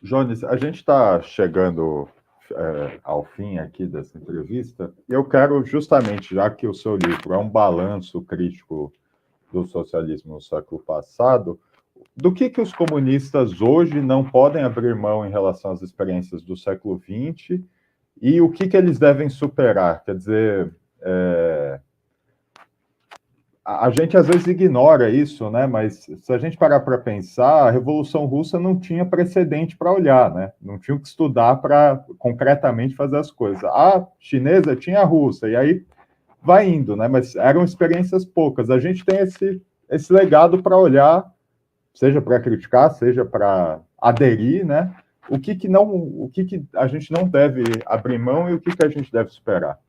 Jones, a gente está chegando ao fim aqui dessa entrevista, e eu quero justamente, já que o seu livro é um balanço crítico do socialismo no século passado, do que os comunistas hoje não podem abrir mão em relação às experiências do século XX e o que eles devem superar? Quer dizer, a gente às vezes ignora isso, né? Mas se a gente parar para pensar, a Revolução Russa não tinha precedente para olhar, né? Não tinha que estudar para concretamente fazer as coisas. A chinesa tinha a russa, e aí vai indo, né? Mas eram experiências poucas. A gente tem esse legado para olhar, seja para criticar, seja para aderir, né? O que a gente não deve abrir mão e o que a gente deve superar.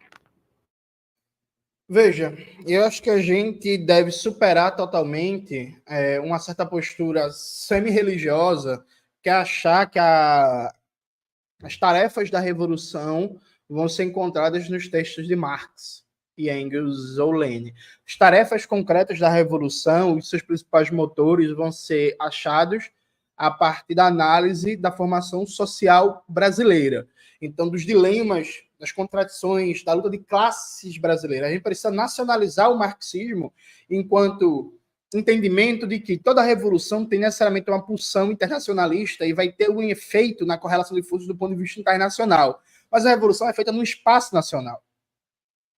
Veja, eu acho que a gente deve superar totalmente uma certa postura semi-religiosa, que é achar que as tarefas da revolução vão ser encontradas nos textos de Marx e Engels ou Lenin. As tarefas concretas da revolução, os seus principais motores vão ser achados a partir da análise da formação social brasileira. Então, dos dilemas, das contradições, da luta de classes brasileira. A gente precisa nacionalizar o marxismo enquanto entendimento de que toda revolução tem necessariamente uma pulsão internacionalista e vai ter um efeito na correlação de forças do ponto de vista internacional. Mas a revolução é feita no espaço nacional.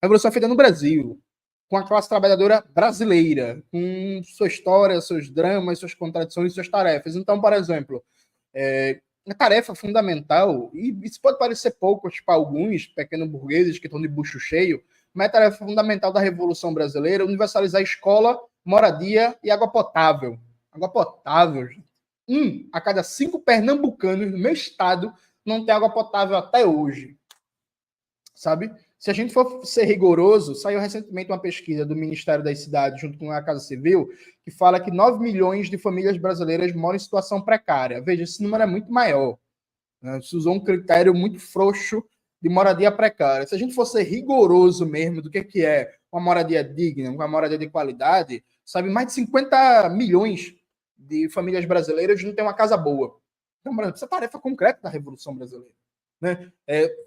A revolução é feita no Brasil, com a classe trabalhadora brasileira, com sua história, seus dramas, suas contradições, suas tarefas. Então, por exemplo, a tarefa fundamental, e isso pode parecer pouco para alguns pequenos burgueses que estão de bucho cheio, mas a tarefa fundamental da Revolução Brasileira é universalizar a escola, moradia e água potável. Água potável, gente. A cada 5 pernambucanos no meu estado não tem água potável até hoje. Sabe? Se a gente for ser rigoroso, saiu recentemente uma pesquisa do Ministério das Cidades, junto com a Casa Civil, que fala que 9 milhões de famílias brasileiras moram em situação precária. Veja, esse número é muito maior. Né? Se usou um critério muito frouxo de moradia precária. Se a gente for ser rigoroso mesmo do que é uma moradia digna, uma moradia de qualidade, sabe, mais de 50 milhões de famílias brasileiras não têm uma casa boa. Então, essa é a tarefa concreta da Revolução Brasileira. Né?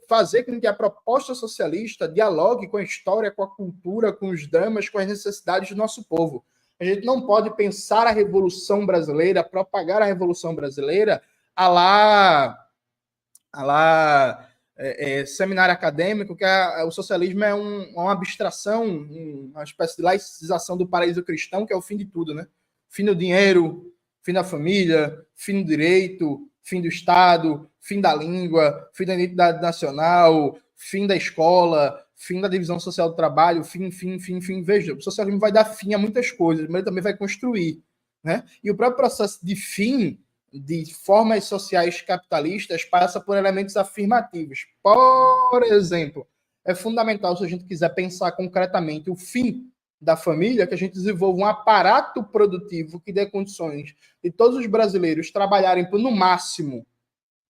Fazer com que a proposta socialista dialogue com a história, com a cultura, com os dramas, com as necessidades do nosso povo. A gente não pode pensar a Revolução Brasileira, propagar a Revolução Brasileira a lá seminário acadêmico, que o socialismo é uma abstração, uma espécie de laicização do paraíso cristão, que é o fim de tudo, né? Fim do dinheiro, fim da família, fim do direito, fim do Estado, fim da língua, fim da identidade nacional, fim da escola, fim da divisão social do trabalho, fim. Veja, o socialismo vai dar fim a muitas coisas, mas ele também vai construir. Né? E o próprio processo de fim de formas sociais capitalistas passa por elementos afirmativos. Por exemplo, é fundamental, se a gente quiser pensar concretamente o fim da família, que a gente desenvolva um aparato produtivo que dê condições de todos os brasileiros trabalharem por, no máximo,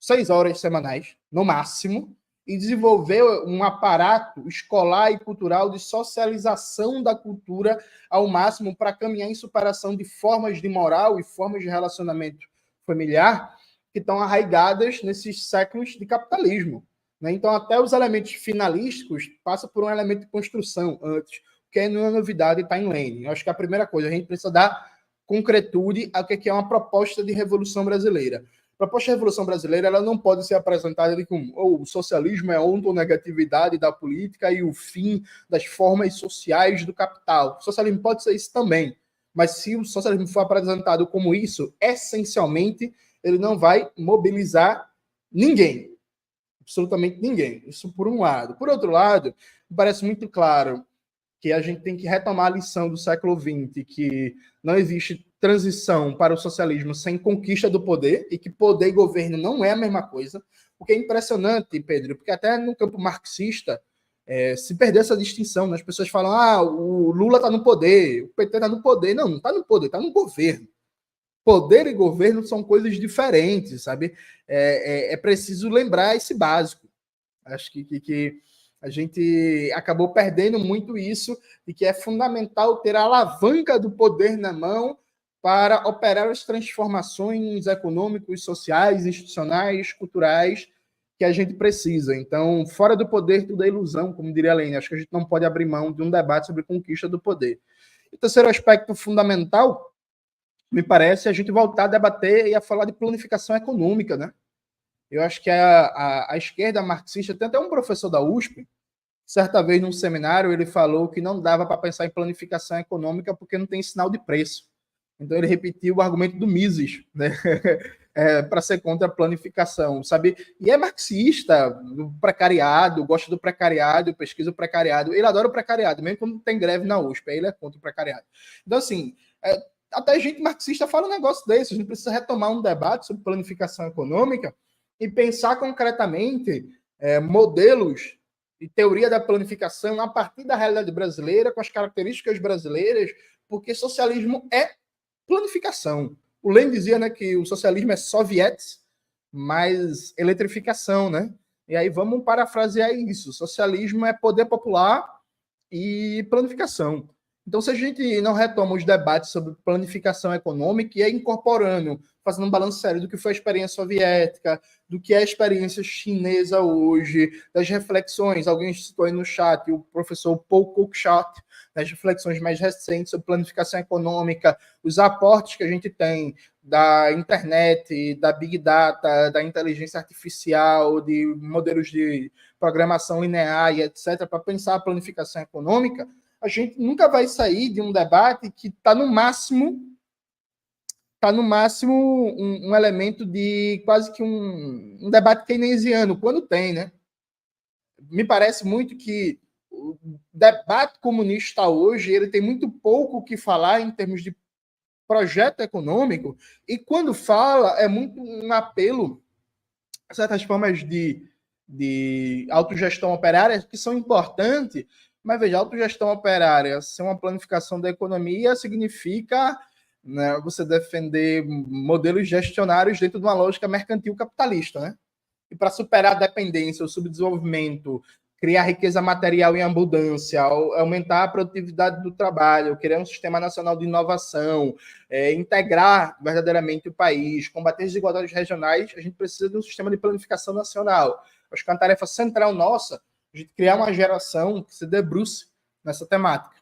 6 horas semanais, no máximo, e desenvolver um aparato escolar e cultural de socialização da cultura ao máximo para caminhar em superação de formas de moral e formas de relacionamento familiar que estão arraigadas nesses séculos de capitalismo. Né? Então, até os elementos finalísticos passam por um elemento de construção antes, que não é novidade, está em Lenin. Eu acho que a primeira coisa, a gente precisa dar concretude ao que é uma proposta de revolução brasileira. A proposta de revolução brasileira ela não pode ser apresentada como o socialismo é a ontonegatividade da política e o fim das formas sociais do capital. O socialismo pode ser isso também, mas se o socialismo for apresentado como isso, essencialmente, ele não vai mobilizar ninguém. Absolutamente ninguém. Isso por um lado. Por outro lado, parece muito claro que a gente tem que retomar a lição do século XX, que não existe transição para o socialismo sem conquista do poder, e que poder e governo não é a mesma coisa. O que é impressionante, Pedro, porque até no campo marxista se perdeu essa distinção. Né? As pessoas falam, o Lula está no poder, o PT está no poder. Não está no poder, está no governo. Poder e governo são coisas diferentes, sabe? É preciso lembrar esse básico. Acho que a gente acabou perdendo muito isso, e que é fundamental ter a alavanca do poder na mão para operar as transformações econômicas, sociais, institucionais, culturais que a gente precisa. Então, fora do poder, tudo é ilusão, como diria a Lênin. Acho que a gente não pode abrir mão de um debate sobre conquista do poder. O terceiro aspecto fundamental, me parece, é a gente voltar a debater e a falar de planificação econômica, né? Eu acho que a esquerda marxista, tem até um professor da USP, certa vez num seminário, ele falou que não dava para pensar em planificação econômica porque não tem sinal de preço. Então ele repetiu o argumento do Mises, né? Para ser contra a planificação, sabe? E é marxista, do precariado, gosta do precariado, pesquisa o precariado. Ele adora o precariado, mesmo quando tem greve na USP, aí ele é contra o precariado. Então, assim, até gente marxista fala um negócio desse. A gente precisa retomar um debate sobre planificação econômica e pensar concretamente modelos e teoria da planificação a partir da realidade brasileira, com as características brasileiras, porque socialismo é planificação. O Lenin dizia, né, que o socialismo é sovietes mais eletrificação, né? E aí vamos parafrasear isso. Socialismo é poder popular e planificação. Então, se a gente não retoma os debates sobre planificação econômica e é incorporando, fazendo um balanço sério do que foi a experiência soviética, do que é a experiência chinesa hoje, das reflexões, alguém citou aí no chat, o professor Paul Cookshott, das reflexões mais recentes sobre planificação econômica, os aportes que a gente tem da internet, da Big Data, da inteligência artificial, de modelos de programação linear e etc., para pensar a planificação econômica, a gente nunca vai sair de um debate que está no máximo um elemento de quase que um debate keynesiano, quando tem, né? Me parece muito que o debate comunista hoje ele tem muito pouco o que falar em termos de projeto econômico, e quando fala é muito um apelo a certas formas de autogestão operária que são importantes, mas veja, autogestão operária ser uma planificação da economia significa, né, você defender modelos gestionários dentro de uma lógica mercantil capitalista, né? E para superar a dependência, o subdesenvolvimento, criar riqueza material em abundância, aumentar a produtividade do trabalho, criar um sistema nacional de inovação, integrar verdadeiramente o país, combater as desigualdades regionais, a gente precisa de um sistema de planificação nacional. Acho que é uma tarefa central nossa, a gente criar uma geração que se debruce nessa temática.